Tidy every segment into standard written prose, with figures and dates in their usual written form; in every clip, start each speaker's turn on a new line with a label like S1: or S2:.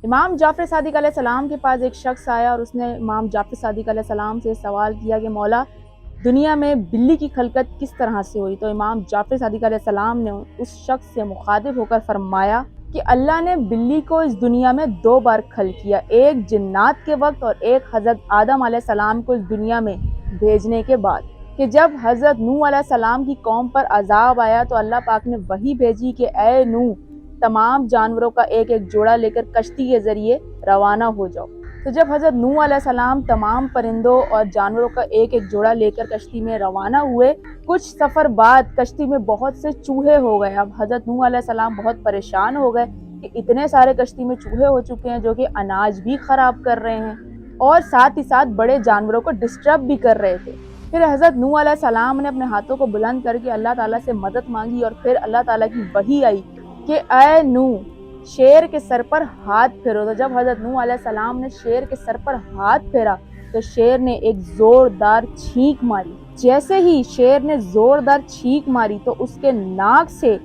S1: امام جعفر صادق علیہ السلام کے پاس ایک شخص آیا اور اس نے امام جعفر صادق علیہ السلام سے سوال کیا کہ مولا دنیا میں بلی کی خلقت کس طرح سے ہوئی؟ تو امام جعفر صادق علیہ السلام نے اس شخص سے مخاطب ہو کر فرمایا کہ اللہ نے بلی کو اس دنیا میں 2 بار خلق کیا، ایک جنات کے وقت اور ایک حضرت آدم علیہ السلام کو اس دنیا میں بھیجنے کے بعد، کہ جب حضرت نوح علیہ السلام کی قوم پر عذاب آیا تو اللہ پاک نے وحی بھیجی کہ اے نوح تمام جانوروں کا ایک ایک جوڑا لے کر کشتی کے ذریعے روانہ ہو جاؤ۔ تو جب حضرت نوح علیہ السلام تمام پرندوں اور جانوروں کا ایک ایک جوڑا لے کر کشتی میں روانہ ہوئے، کچھ سفر بعد کشتی میں بہت سے چوہے ہو گئے۔ اب حضرت نوح علیہ السلام بہت پریشان ہو گئے کہ اتنے سارے کشتی میں چوہے ہو چکے ہیں جو کہ اناج بھی خراب کر رہے ہیں اور ساتھ ہی ساتھ بڑے جانوروں کو ڈسٹرب بھی کر رہے تھے۔ پھر حضرت نوح علیہ السلام نے اپنے ہاتھوں کو بلند کر کے اللہ تعالیٰ سے مدد مانگی اور پھر اللہ تعالیٰ کی وحی آئی کہ اے نوح شیر کے سر پر ہاتھ پھیرو۔ تو جب حضرت نوح علیہ السلام نے شیر کے سر پر ہاتھ پھیرا تو شیر نے ایک زوردار چھینک ماری۔ جیسے ہی شیر نے زوردار چھینک ماری تو اس کے ناک سے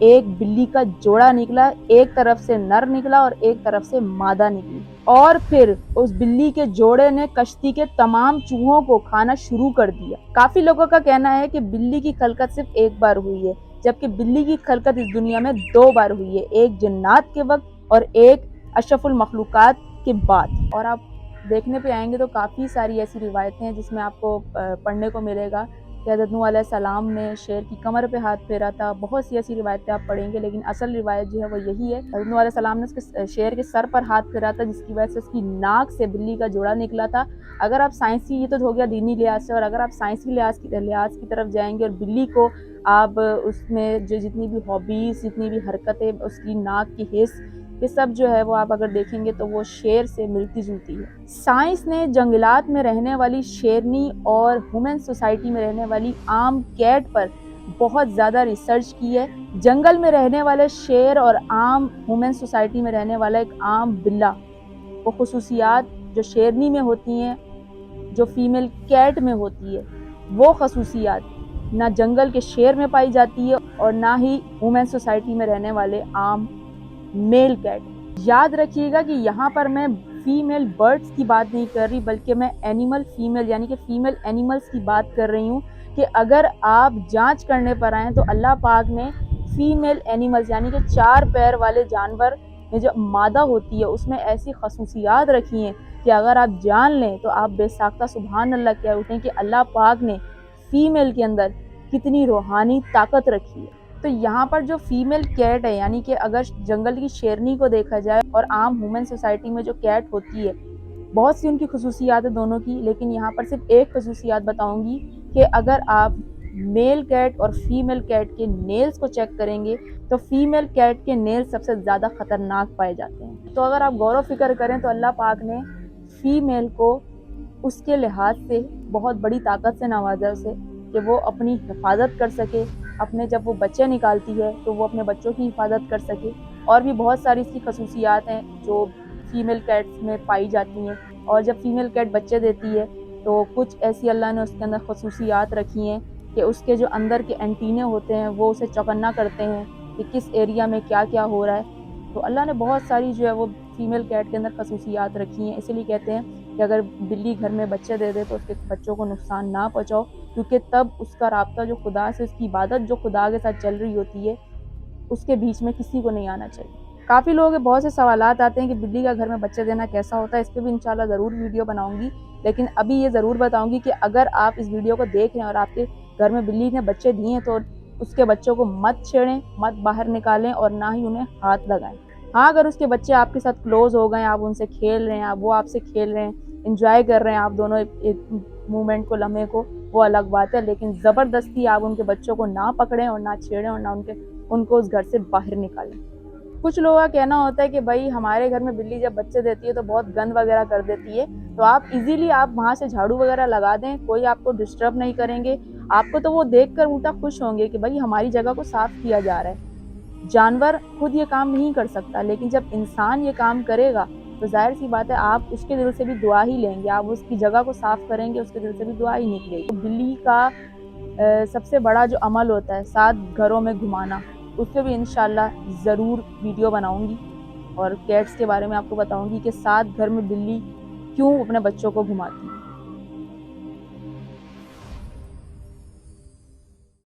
S1: ایک بلی کا جوڑا نکلا، ایک طرف سے نر نکلا اور ایک طرف سے مادہ نکلی، اور پھر اس بلی کے جوڑے نے کشتی کے تمام چوہوں کو کھانا شروع کر دیا۔ کافی لوگوں کا کہنا ہے کہ بلی کی خلقت صرف ایک بار ہوئی ہے، جبکہ بلی کی خلقت اس دنیا میں 2 بار ہوئی ہے، ایک جنات کے وقت اور ایک اشرف المخلوقات کے بعد۔ اور آپ دیکھنے پہ آئیں گے تو کافی ساری ایسی روایتیں ہیں جس میں آپ کو پڑھنے کو ملے گا کہ حضرت نوح علیہ السلام نے شیر کی کمر پہ ہاتھ پھیرا تھا۔ بہت سی ایسی روایتیں آپ پڑھیں گے، لیکن اصل روایت جو ہے وہ یہی ہے، حضرت نوح علیہ السلام نے اس کے شیر کے سر پر ہاتھ پھیرا تھا جس کی وجہ سے اس کی ناک سے بلی کا جوڑا نکلا تھا۔ اگر آپ سائنسی، یہ تو ہو گیا دینی لحاظ سے، اور اگر آپ سائنسی لحاظ کی طرف جائیں گے اور بلی کو آپ اس میں جو جتنی بھی ہابیز، جتنی بھی حرکتیں، اس کی ناک کی حس، یہ سب جو ہے وہ آپ اگر دیکھیں گے تو وہ شیر سے ملتی جلتی ہے۔ سائنس نے جنگلات میں رہنے والی شیرنی اور ہیومن سوسائٹی میں رہنے والی عام کیٹ پر بہت زیادہ ریسرچ کی ہے۔ جنگل میں رہنے والے شیر اور عام ہیومن سوسائٹی میں رہنے والا ایک عام بلہ، وہ خصوصیات جو شیرنی میں ہوتی ہیں، جو فیمیل کیٹ میں ہوتی ہے، وہ خصوصیات نہ جنگل کے شیر میں پائی جاتی ہے اور نہ ہی وومن سوسائٹی میں رہنے والے عام میل کیٹ۔ یاد رکھیے گا کہ یہاں پر میں فیمیل برڈز کی بات نہیں کر رہی، بلکہ میں اینیمل فیمیل یعنی کہ فیمیل اینیملز کی بات کر رہی ہوں، کہ اگر آپ جانچ کرنے پر آئیں تو اللہ پاک نے فیمیل اینیملز یعنی کہ 4 پیر والے جانور میں جو مادہ ہوتی ہے اس میں ایسی خصوصیات رکھی ہیں کہ اگر آپ جان لیں تو آپ بے ساختہ سبحان اللہ کہہ اٹھیں کہ اللہ پاک نے فیمیل کے اندر کتنی روحانی طاقت رکھی ہے۔ تو یہاں پر جو فیمیل کیٹ ہے، یعنی کہ اگر جنگل کی شیرنی کو دیکھا جائے اور عام ہیومن سوسائٹی میں جو کیٹ ہوتی ہے، بہت سی ان کی خصوصیات ہیں دونوں کی، لیکن یہاں پر صرف ایک خصوصیات بتاؤں گی کہ اگر آپ میل کیٹ اور فیمیل کیٹ کے نیلز کو چیک کریں گے تو فیمیل کیٹ کے نیلز سب سے زیادہ خطرناک پائے جاتے ہیں۔ تو اگر آپ غور و فکر کریں تو اللہ پاک نے فیمیل کو اس کے لحاظ سے بہت بڑی طاقت سے نوازا اسے کہ وہ اپنی حفاظت کر سکے، اپنے جب وہ بچے نکالتی ہے تو وہ اپنے بچوں کی حفاظت کر سکے، اور بھی بہت ساری اس کی خصوصیات ہیں جو فیمیل کیٹس میں پائی جاتی ہیں۔ اور جب فیمیل کیٹ بچے دیتی ہے تو کچھ ایسی اللہ نے اس کے اندر خصوصیات رکھی ہیں کہ اس کے جو اندر کے اینٹینے ہوتے ہیں وہ اسے چوکنا کرتے ہیں کہ کس ایریا میں کیا کیا ہو رہا ہے۔ تو اللہ نے بہت ساری جو ہے وہ فیمیل کیٹ کے اندر خصوصیات رکھی ہیں، اسی لیے کہتے ہیں کہ اگر بلی گھر میں بچے دے دے تو اس کے بچوں کو نقصان نہ پہنچاؤ، کیونکہ تب اس کا رابطہ جو خدا سے، اس کی عبادت جو خدا کے ساتھ چل رہی ہوتی ہے، اس کے بیچ میں کسی کو نہیں آنا چاہیے۔ کافی لوگ بہت سے سوالات آتے ہیں کہ بلی کا گھر میں بچے دینا کیسا ہوتا ہے، اس پہ بھی انشاءاللہ ضرور ویڈیو بناؤں گی، لیکن ابھی یہ ضرور بتاؤں گی کہ اگر آپ اس ویڈیو کو دیکھ رہے ہیں اور آپ کے گھر میں بلی نے بچے دیے ہیں تو اس کے بچوں کو مت چھیڑیں، مت باہر نکالیں اور نہ ہی انہیں ہاتھ لگائیں۔ ہاں اگر اس کے بچے آپ کے ساتھ کلوز ہو گئے، آپ ان سے کھیل رہے ہیں، وہ آپ سے کھیل رہے ہیں، انجوائے کر رہے ہیں آپ دونوں ایک مومنٹ کو، لمحے کو، وہ الگ بات ہے، لیکن زبردستی آپ ان کے بچوں کو نہ پکڑیں اور نہ چھیڑیں اور نہ ان کو اس گھر سے باہر نکالیں۔ کچھ لوگوں کا کہنا ہوتا ہے کہ بھائی ہمارے گھر میں بلی جب بچے دیتی ہے تو بہت گند وغیرہ کر دیتی ہے، تو آپ ایزیلی آپ وہاں سے جھاڑو وغیرہ لگا دیں، کوئی آپ کو ڈسٹرب نہیں کریں گے، آپ کو تو وہ دیکھ کر الٹا خوش ہوں گے کہ بھائی ہماری جگہ کو صاف کیا جا رہا ہے۔ جانور خود یہ کام نہیں کر سکتا، لیکن جب انسان یہ کام کرے گا تو ظاہر سی بات ہے آپ اس کے دل سے بھی دعا ہی لیں گے، آپ اس کی جگہ کو صاف کریں گے، اس کے دل سے بھی دعا ہی نکلے گی۔ بلی کا سب سے بڑا جو عمل ہوتا ہے 7 گھروں میں گھمانا، اس پہ بھی انشاءاللہ ضرور ویڈیو بناؤں گی۔ اور کیٹس کے بارے میں آپ کو بتاؤں گی کہ 7 گھر میں بلی کیوں اپنے بچوں کو گھماتی ہے۔